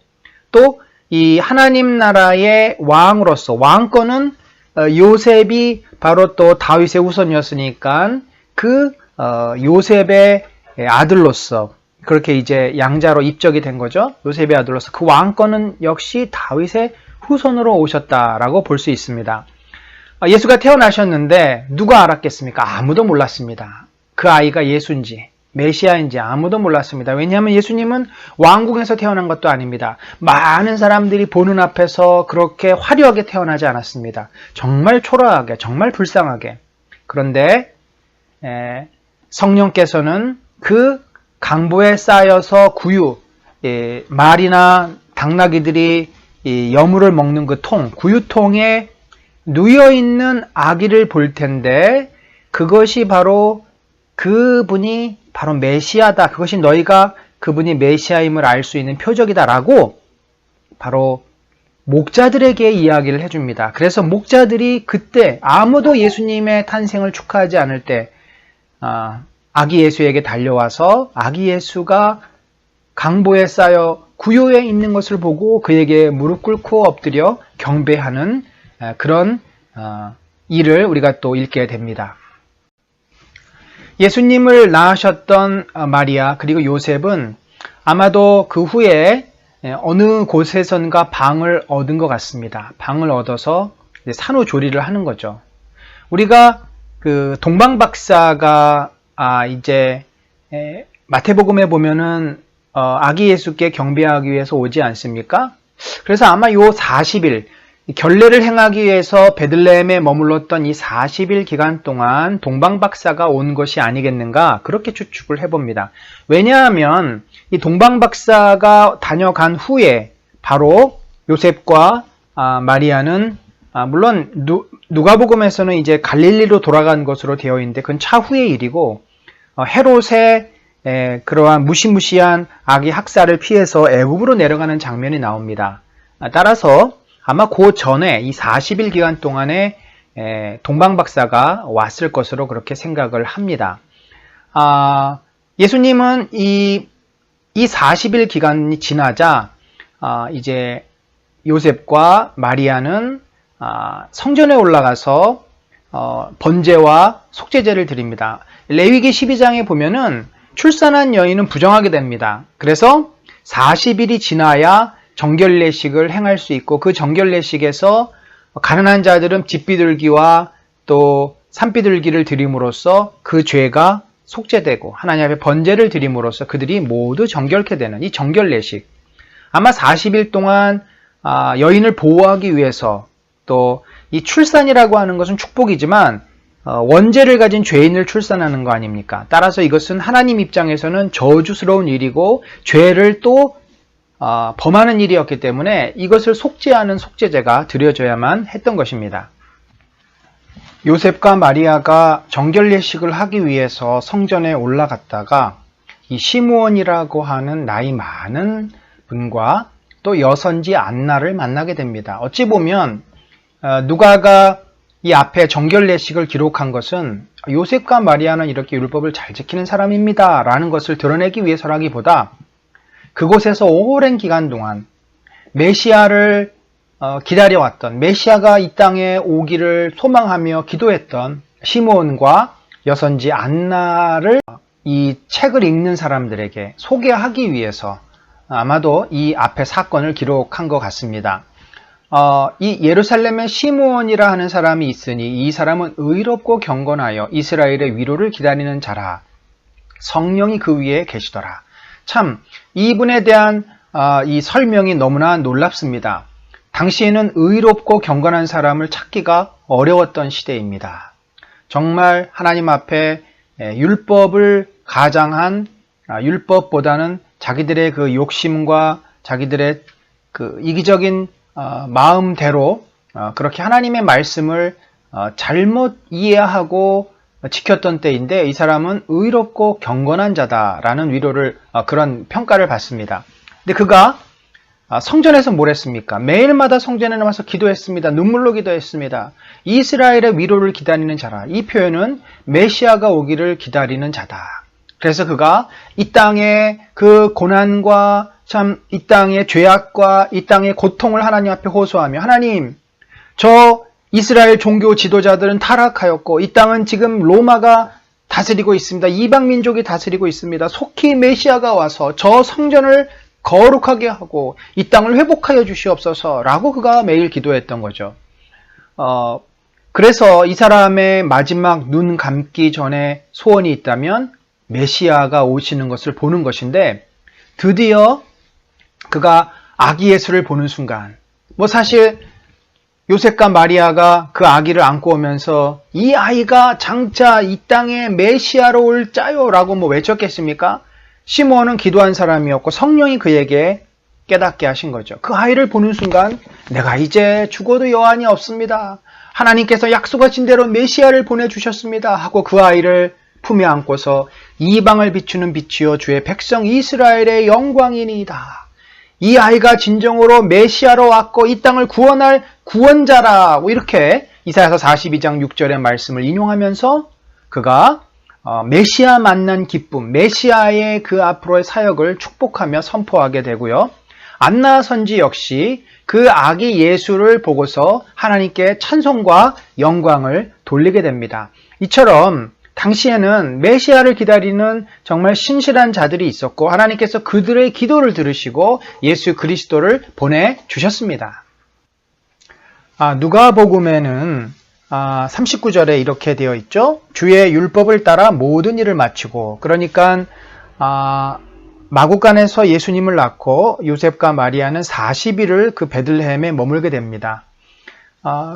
또 이 하나님 나라의 왕으로서 왕권은 요셉이 바로 또 다윗의 후손이었으니까 그 요셉의 아들로서 그렇게 이제 양자로 입적이 된 거죠. 요셉의 아들로서 그 왕권은 역시 다윗의 후손으로 오셨다라고 볼 수 있습니다. 예수가 태어나셨는데 누가 알았겠습니까? 아무도 몰랐습니다. 그 아이가 예수인지 메시아인지 아무도 몰랐습니다. 왜냐하면 예수님은 왕궁에서 태어난 것도 아닙니다. 많은 사람들이 보는 앞에서 그렇게 화려하게 태어나지 않았습니다. 정말 초라하게, 정말 불쌍하게. 그런데 성령께서는 그 강보에 쌓여서 구유, 말이나 당나귀들이 여물을 먹는 그 통, 구유통에 누여있는 아기를 볼 텐데 그것이 바로 그분이 바로 메시아다. 그것이 너희가 그분이 메시아임을 알 수 있는 표적이다라고 바로 목자들에게 이야기를 해줍니다. 그래서 목자들이 그때 아무도 예수님의 탄생을 축하하지 않을 때 아기 예수에게 달려와서 아기 예수가 강보에 쌓여 구요에 있는 것을 보고 그에게 무릎 꿇고 엎드려 경배하는 그런 일을 우리가 또 읽게 됩니다. 예수님을 낳으셨던 마리아 그리고 요셉은 아마도 그 후에 어느 곳에선가 방을 얻은 것 같습니다. 방을 얻어서 산후조리를 하는 거죠. 우리가 그 동방박사가 이제 마태복음에 보면은 아기 예수께 경배하기 위해서 오지 않습니까? 그래서 아마 요 40일 결례를 행하기 위해서 베들레헴에 머물렀던 이 40일 기간 동안 동방박사가 온 것이 아니겠는가 그렇게 추측을 해봅니다. 왜냐하면 이 동방박사가 다녀간 후에 바로 요셉과 마리아는 물론 누가복음에서는 이제 갈릴리로 돌아간 것으로 되어 있는데 그건 차후의 일이고 헤롯의 그러한 무시무시한 아기 학살을 피해서 애굽으로 내려가는 장면이 나옵니다. 따라서 아마 그 전에 이 40일 기간 동안에 동방박사가 왔을 것으로 그렇게 생각을 합니다. 예수님은 이 40일 기간이 지나자 이제 요셉과 마리아는 성전에 올라가서 번제와 속죄제를 드립니다. 레위기 12장에 보면은 출산한 여인은 부정하게 됩니다. 그래서 40일이 지나야 정결례식을 행할 수 있고 그 정결례식에서 가난한 자들은 집비둘기와 또 산비둘기를 드림으로써 그 죄가 속죄되고 하나님 앞에 번제를 드림으로써 그들이 모두 정결케 되는 이 정결례식. 아마 40일 동안 여인을 보호하기 위해서 또 이 출산이라고 하는 것은 축복이지만 원죄를 가진 죄인을 출산하는 거 아닙니까? 따라서 이것은 하나님 입장에서는 저주스러운 일이고 죄를 또 범하는 일이었기 때문에 이것을 속죄하는 속죄제가 드려져야만 했던 것입니다. 요셉과 마리아가 정결례식을 하기 위해서 성전에 올라갔다가 이 시므온이라고 하는 나이 많은 분과 또 여선지 안나를 만나게 됩니다. 어찌 보면 누가가 이 앞에 정결례식을 기록한 것은 요셉과 마리아는 이렇게 율법을 잘 지키는 사람입니다 라는 것을 드러내기 위해서라기보다 그곳에서 오랜 기간 동안 메시아를 기다려왔던 메시아가 이 땅에 오기를 소망하며 기도했던 시므온과 여선지 안나를 이 책을 읽는 사람들에게 소개하기 위해서 아마도 이 앞에 사건을 기록한 것 같습니다. 이 예루살렘에 시므온이라 하는 사람이 있으니 이 사람은 의롭고 경건하여 이스라엘의 위로를 기다리는 자라. 성령이 그 위에 계시더라. 참 이분에 대한 이 설명이 너무나 놀랍습니다. 당시에는 의롭고 경건한 사람을 찾기가 어려웠던 시대입니다. 정말 하나님 앞에 율법을 가장한 율법보다는 자기들의 그 욕심과 자기들의 그 이기적인 마음대로 그렇게 하나님의 말씀을 잘못 이해하고 지켰던 때인데 이 사람은 의롭고 경건한 자다라는 위로를 그런 평가를 받습니다. 근데 그가 성전에서 뭘 했습니까? 매일마다 성전에 나와서 기도했습니다. 눈물로 기도했습니다. 이스라엘의 위로를 기다리는 자라. 이 표현은 메시아가 오기를 기다리는 자다. 그래서 그가 이 땅의 그 고난과 참 이 땅의 죄악과 이 땅의 고통을 하나님 앞에 호소하며 하나님, 저 이스라엘 종교 지도자들은 타락하였고 이 땅은 지금 로마가 다스리고 있습니다. 이방 민족이 다스리고 있습니다. 속히 메시아가 와서 저 성전을 거룩하게 하고 이 땅을 회복하여 주시옵소서라고 그가 매일 기도했던 거죠. 그래서 이 사람의 마지막 눈 감기 전에 소원이 있다면 메시아가 오시는 것을 보는 것인데 드디어 그가 아기 예수를 보는 순간 사실 요셉과 마리아가 그 아기를 안고 오면서 이 아이가 장차 이 땅에 메시아로 올 자요 라고 외쳤겠습니까? 시므온은 기도한 사람이었고 성령이 그에게 깨닫게 하신 거죠. 그 아이를 보는 순간 내가 이제 죽어도 여한이 없습니다. 하나님께서 약속하신 대로 메시아를 보내주셨습니다 하고 그 아이를 품에 안고서 이방을 비추는 빛이요 주의 백성 이스라엘의 영광이니이다. 이 아이가 진정으로 메시아로 왔고 이 땅을 구원할 구원자라고 이렇게 이사야서 42장 6절의 말씀을 인용하면서 그가 메시아 만난 기쁨, 메시아의 그 앞으로의 사역을 축복하며 선포하게 되고요. 안나 선지 역시 그 아기 예수를 보고서 하나님께 찬송과 영광을 돌리게 됩니다. 이처럼 당시에는 메시아를 기다리는 정말 신실한 자들이 있었고 하나님께서 그들의 기도를 들으시고 예수 그리스도를 보내주셨습니다. 누가복음에는 39절에 이렇게 되어 있죠. 주의 율법을 따라 모든 일을 마치고, 그러니까 마구간에서 예수님을 낳고 요셉과 마리아는 40일을 그 베들레헴에 머물게 됩니다.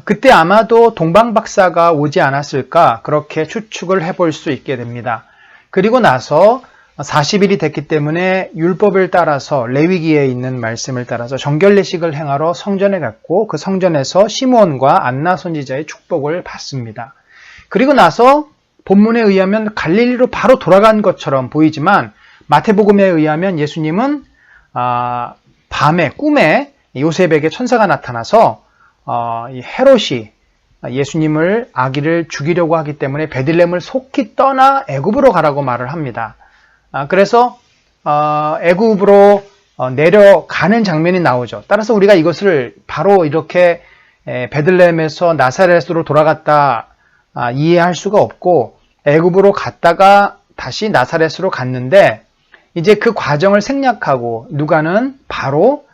그때 아마도 동방박사가 오지 않았을까 그렇게 추측을 해볼 수 있게 됩니다. 그리고 나서 40일이 됐기 때문에 율법을 따라서 레위기에 있는 말씀을 따라서 정결례식을 행하러 성전에 갔고 그 성전에서 시므온과 안나 선지자의 축복을 받습니다. 그리고 나서 본문에 의하면 갈릴리로 바로 돌아간 것처럼 보이지만 마태복음에 의하면 예수님은 밤에 꿈에 요셉에게 천사가 나타나서 이 헤롯이 예수님을 아기를 죽이려고 하기 때문에 베들레헴을 속히 떠나 애굽으로 가라고 말을 합니다. 그래서 애굽으로 내려가는 장면이 나오죠. 따라서 우리가 이것을 바로 이렇게 베들레헴에서 나사렛으로 돌아갔다 이해할 수가 없고 애굽으로 갔다가 다시 나사렛으로 갔는데 이제 그 과정을 생략하고 누가는 바로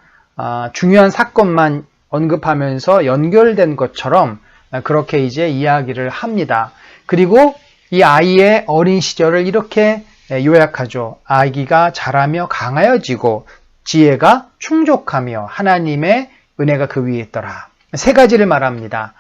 중요한 사건만 언급하면서 연결된 것처럼 그렇게 이제 이야기를 합니다. 그리고 이 아이의 어린 시절을 이렇게 요약하죠. 아기가 자라며 강하여지고 지혜가 충족하며 하나님의 은혜가 그 위에 있더라. 세 가지를 말합니다.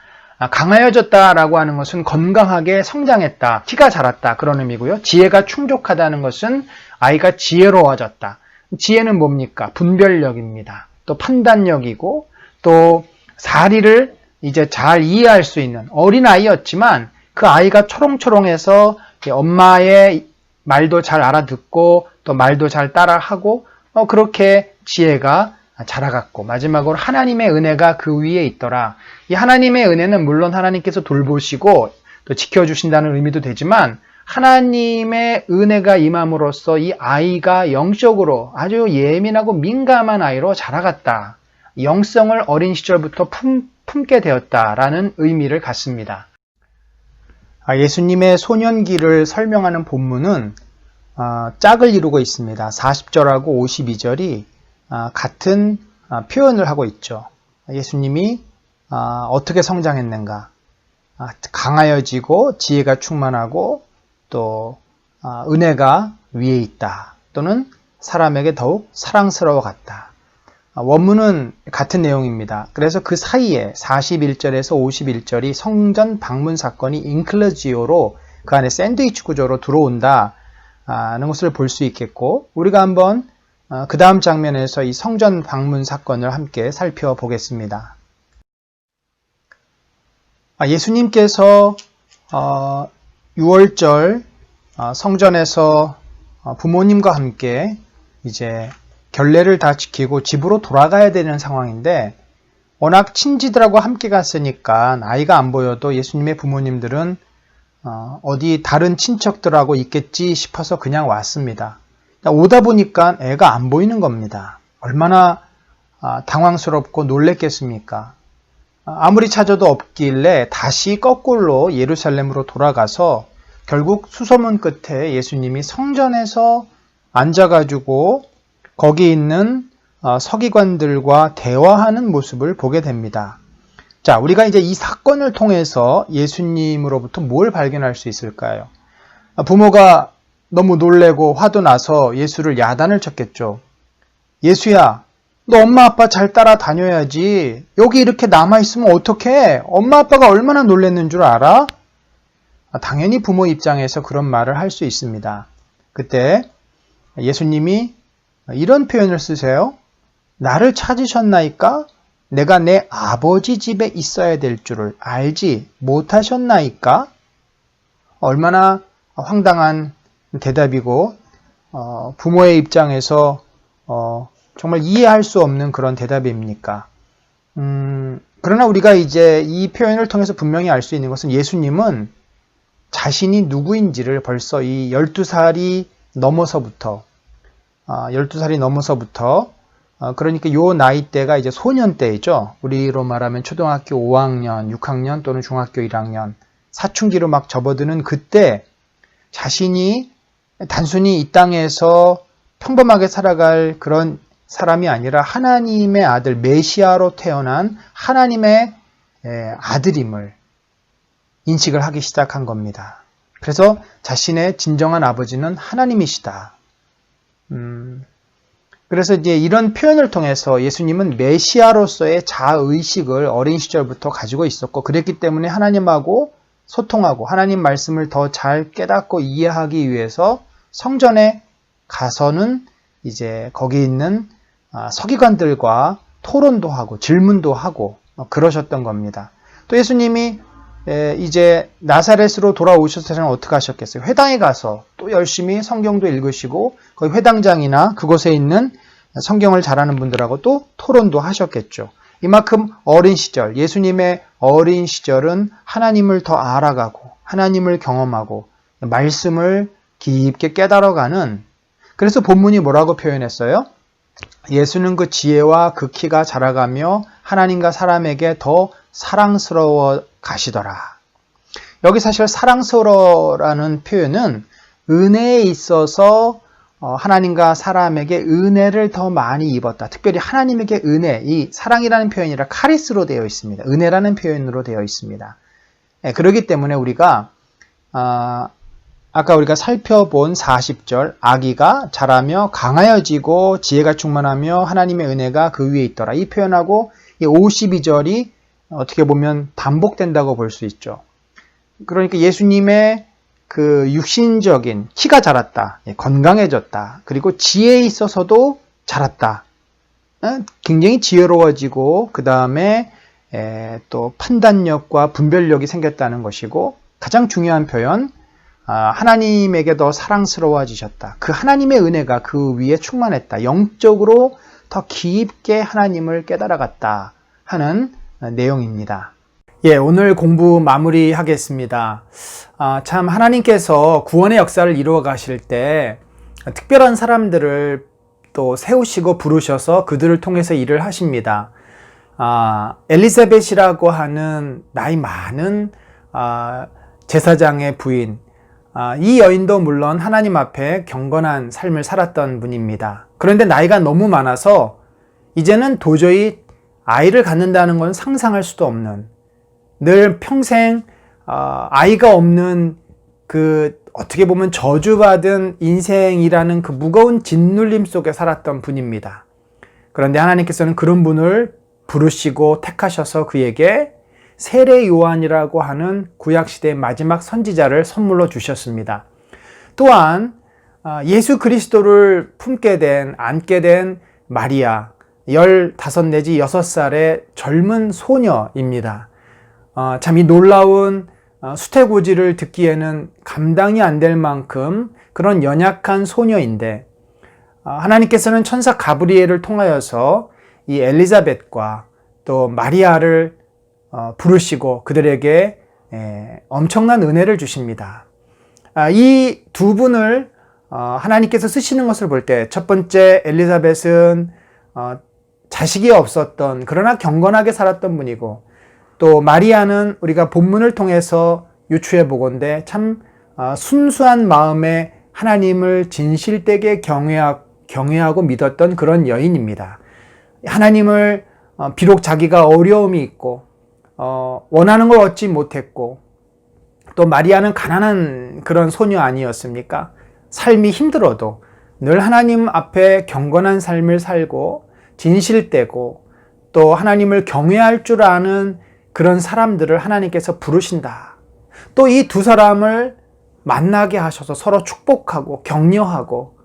강하여졌다라고 하는 것은 건강하게 성장했다, 키가 자랐다 그런 의미고요. 지혜가 충족하다는 것은 아이가 지혜로워졌다. 지혜는 뭡니까? 분별력입니다. 또 판단력이고 또 사리를 이제 잘 이해할 수 있는 어린아이였지만 그 아이가 초롱초롱해서 엄마의 말도 잘 알아듣고 또 말도 잘 따라하고 그렇게 지혜가 자라갔고 마지막으로 하나님의 은혜가 그 위에 있더라. 이 하나님의 은혜는 물론 하나님께서 돌보시고 또 지켜주신다는 의미도 되지만 하나님의 은혜가 임함으로써 이 아이가 영적으로 아주 예민하고 민감한 아이로 자라갔다. 영성을 어린 시절부터 품게 되었다라는 의미를 갖습니다. 예수님의 소년기를 설명하는 본문은 짝을 이루고 있습니다. 40절하고 52절이 같은 표현을 하고 있죠. 예수님이 어떻게 성장했는가? 강하여지고 지혜가 충만하고 또 은혜가 위에 있다. 또는 사람에게 더욱 사랑스러워 갔다. 원문은 같은 내용입니다. 그래서 그 사이에 41절에서 51절이 성전 방문 사건이 인클러지오로 그 안에 샌드위치 구조로 들어온다는 것을 볼 수 있겠고 우리가 한번 그 다음 장면에서 이 성전 방문 사건을 함께 살펴보겠습니다. 예수님께서 6월절 성전에서 부모님과 함께 이제 결례를 다 지키고 집으로 돌아가야 되는 상황인데 워낙 친지들하고 함께 갔으니까 아이가 안 보여도 예수님의 부모님들은 어디 다른 친척들하고 있겠지 싶어서 그냥 왔습니다. 오다 보니까 애가 안 보이는 겁니다. 얼마나 당황스럽고 놀랬겠습니까? 아무리 찾아도 없길래 다시 거꾸로 예루살렘으로 돌아가서 결국 수소문 끝에 예수님이 성전에서 앉아가지고 거기 있는 서기관들과 대화하는 모습을 보게 됩니다. 자, 우리가 이제 이 사건을 통해서 예수님으로부터 뭘 발견할 수 있을까요? 부모가 너무 놀래고 화도 나서 예수를 야단을 쳤겠죠. 예수야, 너 엄마 아빠 잘 따라다녀야지. 여기 이렇게 남아있으면 어떡해? 엄마 아빠가 얼마나 놀랬는 줄 알아? 당연히 부모 입장에서 그런 말을 할 수 있습니다. 그때 예수님이 이런 표현을 쓰세요. 나를 찾으셨나이까? 내가 내 아버지 집에 있어야 될 줄을 알지 못하셨나이까? 얼마나 황당한 대답이고 부모의 입장에서 정말 이해할 수 없는 그런 대답입니까? 그러나 우리가 이제 이 표현을 통해서 분명히 알 수 있는 것은 예수님은 자신이 누구인지를 벌써 이 12살이 넘어서부터 그러니까 요 나이대가 이제 소년 때이죠. 우리로 말하면 초등학교 5학년, 6학년 또는 중학교 1학년 사춘기로 막 접어드는 그때 자신이 단순히 이 땅에서 평범하게 살아갈 그런 사람이 아니라 하나님의 아들, 메시아로 태어난 하나님의 아들임을 인식을 하기 시작한 겁니다. 그래서 자신의 진정한 아버지는 하나님이시다. 그래서 이제 이런 표현을 통해서 예수님은 메시아로서의 자의식을 어린 시절부터 가지고 있었고, 그랬기 때문에 하나님하고 소통하고 하나님 말씀을 더 잘 깨닫고 이해하기 위해서 성전에 가서는 이제 거기 있는 서기관들과 토론도 하고 질문도 하고 그러셨던 겁니다. 또 예수님이 이제 나사렛으로 돌아오셨을 때는 어떻게 하셨겠어요? 회당에 가서 또 열심히 성경도 읽으시고 거기 회당장이나 그곳에 있는 성경을 잘하는 분들하고 또 토론도 하셨겠죠. 이만큼 어린 시절, 예수님의 어린 시절은 하나님을 더 알아가고 하나님을 경험하고 말씀을 깊게 깨달아가는, 그래서 본문이 뭐라고 표현했어요? 예수는 그 지혜와 그 키가 자라가며 하나님과 사람에게 더 사랑스러워 가시더라. 여기 사실 사랑스러워라는 표현은 은혜에 있어서 하나님과 사람에게 은혜를 더 많이 입었다. 특별히 하나님에게 은혜, 이 사랑이라는 표현이라 카리스로 되어 있습니다. 은혜라는 표현으로 되어 있습니다. 그렇기 때문에 우리가 아까 우리가 살펴본 40절, 아기가 자라며 강하여지고 지혜가 충만하며 하나님의 은혜가 그 위에 있더라. 이 표현하고 이 52절이 어떻게 보면 반복된다고 볼 수 있죠. 그러니까 예수님의 그 육신적인 키가 자랐다, 건강해졌다, 그리고 지혜에 있어서도 자랐다, 굉장히 지혜로워지고 그 다음에 또 판단력과 분별력이 생겼다는 것이고, 가장 중요한 표현, 하나님에게 더 사랑스러워지셨다. 그 하나님의 은혜가 그 위에 충만했다. 영적으로 더 깊게 하나님을 깨달아갔다 하는 내용입니다. 오늘 공부 마무리하겠습니다. 참 하나님께서 구원의 역사를 이루어 가실 때 특별한 사람들을 또 세우시고 부르셔서 그들을 통해서 일을 하십니다. 엘리사벳이라고 하는 나이 많은 제사장의 부인, 이 여인도 물론 하나님 앞에 경건한 삶을 살았던 분입니다. 그런데 나이가 너무 많아서 이제는 도저히 아이를 갖는다는 건 상상할 수도 없는, 늘 평생 아이가 없는 그 어떻게 보면 저주받은 인생이라는 그 무거운 짓눌림 속에 살았던 분입니다. 그런데 하나님께서는 그런 분을 부르시고 택하셔서 그에게 세례 요한이라고 하는 구약시대의 마지막 선지자를 선물로 주셨습니다. 또한 예수 그리스도를 품게 된, 안게 된 마리아, 15 내지 6살의 젊은 소녀입니다. 참 이 놀라운 수태고지를 듣기에는 감당이 안 될 만큼 그런 연약한 소녀인데, 하나님께서는 천사 가브리엘을 통하여서 이 엘리자벳과 또 마리아를 부르시고 그들에게 엄청난 은혜를 주십니다. 이 두 분을 하나님께서 쓰시는 것을 볼 때, 첫 번째 엘리자벳은 자식이 없었던, 그러나 경건하게 살았던 분이고, 또 마리아는 우리가 본문을 통해서 유추해 보건대 참 순수한 마음에 하나님을 진실되게 경외하고 믿었던 그런 여인입니다. 하나님을 비록 자기가 어려움이 있고 원하는 걸 얻지 못했고, 또 마리아는 가난한 그런 소녀 아니었습니까? 삶이 힘들어도 늘 하나님 앞에 경건한 삶을 살고 진실되고 또 하나님을 경외할 줄 아는 그런 사람들을 하나님께서 부르신다. 또 이 두 사람을 만나게 하셔서 서로 축복하고 격려하고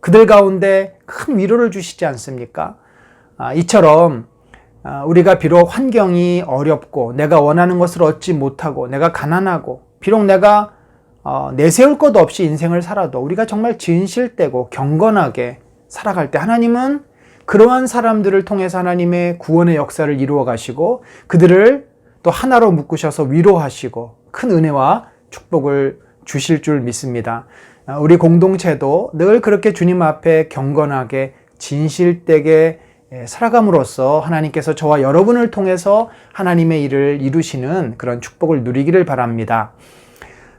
그들 가운데 큰 위로를 주시지 않습니까? 이처럼 우리가 비록 환경이 어렵고 내가 원하는 것을 얻지 못하고 내가 가난하고 비록 내가 내세울 것 없이 인생을 살아도 우리가 정말 진실되고 경건하게 살아갈 때 하나님은 그러한 사람들을 통해서 하나님의 구원의 역사를 이루어 가시고 그들을 또 하나로 묶으셔서 위로하시고 큰 은혜와 축복을 주실 줄 믿습니다. 우리 공동체도 늘 그렇게 주님 앞에 경건하게 진실되게 살아감으로써 하나님께서 저와 여러분을 통해서 하나님의 일을 이루시는 그런 축복을 누리기를 바랍니다.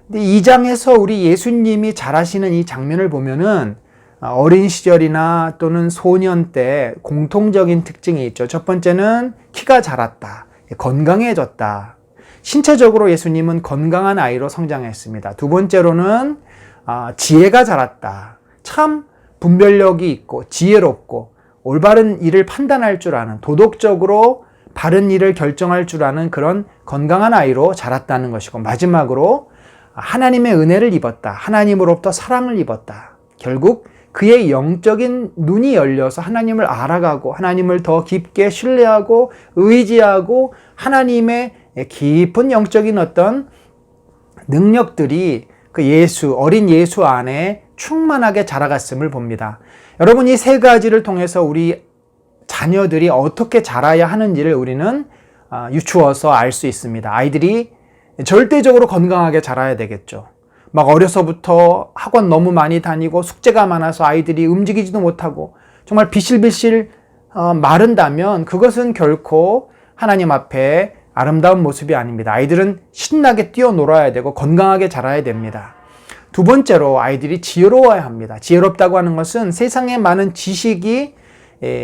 근데 2장에서 우리 예수님이 잘하시는 이 장면을 보면은 어린 시절이나 또는 소년 때 공통적인 특징이 있죠. 첫 번째는 키가 자랐다, 건강해졌다. 신체적으로 예수님은 건강한 아이로 성장했습니다. 두 번째로는 지혜가 자랐다. 참 분별력이 있고 지혜롭고 올바른 일을 판단할 줄 아는, 도덕적으로 바른 일을 결정할 줄 아는 그런 건강한 아이로 자랐다는 것이고, 마지막으로 하나님의 은혜를 입었다. 하나님으로부터 사랑을 입었다. 결국 그의 영적인 눈이 열려서 하나님을 알아가고 하나님을 더 깊게 신뢰하고 의지하고 하나님의 깊은 영적인 어떤 능력들이 그 어린 예수 안에 충만하게 자라갔음을 봅니다. 여러분, 이 세 가지를 통해서 우리 자녀들이 어떻게 자라야 하는지를 우리는 유추어서 알 수 있습니다. 아이들이 절대적으로 건강하게 자라야 되겠죠. 막 어려서부터 학원 너무 많이 다니고 숙제가 많아서 아이들이 움직이지도 못하고 정말 비실비실 마른다면 그것은 결코 하나님 앞에 아름다운 모습이 아닙니다. 아이들은 신나게 뛰어놀아야 되고 건강하게 자라야 됩니다. 두 번째로 아이들이 지혜로워야 합니다. 지혜롭다고 하는 것은 세상에 많은 지식이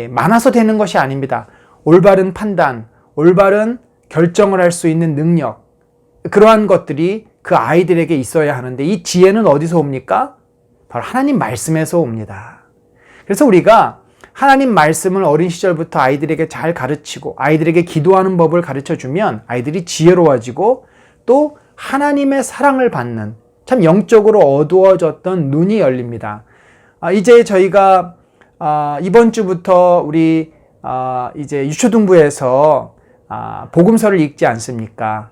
많아서 되는 것이 아닙니다. 올바른 판단, 올바른 결정을 할 수 있는 능력, 그러한 것들이 그 아이들에게 있어야 하는데, 이 지혜는 어디서 옵니까? 바로 하나님 말씀에서 옵니다. 그래서 우리가 하나님 말씀을 어린 시절부터 아이들에게 잘 가르치고 아이들에게 기도하는 법을 가르쳐주면 아이들이 지혜로워지고 또 하나님의 사랑을 받는, 참 영적으로 어두워졌던 눈이 열립니다. 이제 저희가 이번 주부터 우리 이제 유초등부에서 복음서를 읽지 않습니까?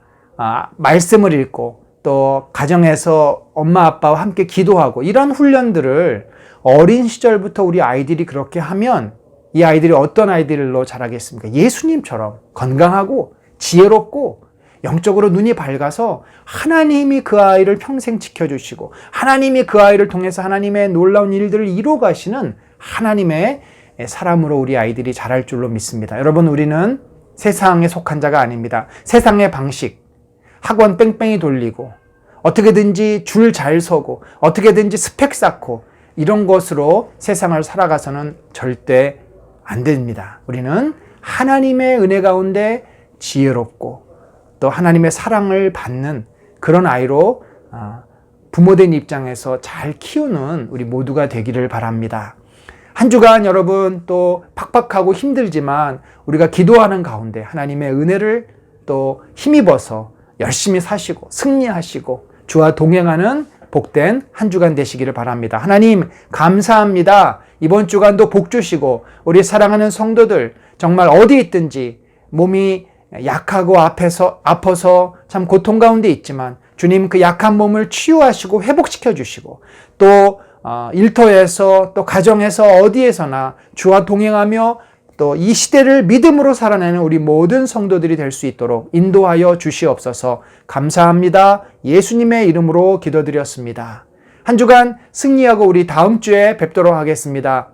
말씀을 읽고 또 가정에서 엄마 아빠와 함께 기도하고, 이런 훈련들을 어린 시절부터 우리 아이들이 그렇게 하면 이 아이들이 어떤 아이들로 자라겠습니까? 예수님처럼 건강하고 지혜롭고 영적으로 눈이 밝아서 하나님이 그 아이를 평생 지켜주시고 하나님이 그 아이를 통해서 하나님의 놀라운 일들을 이루어 가시는 하나님의 사람으로 우리 아이들이 자랄 줄로 믿습니다. 여러분, 우리는 세상에 속한 자가 아닙니다. 세상의 방식, 학원 뺑뺑이 돌리고 어떻게든지 줄 잘 서고 어떻게든지 스펙 쌓고 이런 것으로 세상을 살아가서는 절대 안 됩니다. 우리는 하나님의 은혜 가운데 지혜롭고 또 하나님의 사랑을 받는 그런 아이로 부모된 입장에서 잘 키우는 우리 모두가 되기를 바랍니다. 한 주간 여러분 또 팍팍하고 힘들지만 우리가 기도하는 가운데 하나님의 은혜를 또 힘입어서 열심히 사시고 승리하시고 주와 동행하는 복된 한 주간 되시기를 바랍니다. 하나님 감사합니다. 이번 주간도 복 주시고 우리 사랑하는 성도들 정말 어디 있든지 몸이 약하고 아파서 참 고통 가운데 있지만 주님 그 약한 몸을 치유하시고 회복시켜 주시고 또 일터에서 또 가정에서 어디에서나 주와 동행하며 또 이 시대를 믿음으로 살아내는 우리 모든 성도들이 될 수 있도록 인도하여 주시옵소서. 감사합니다. 예수님의 이름으로 기도드렸습니다. 한 주간 승리하고 우리 다음 주에 뵙도록 하겠습니다.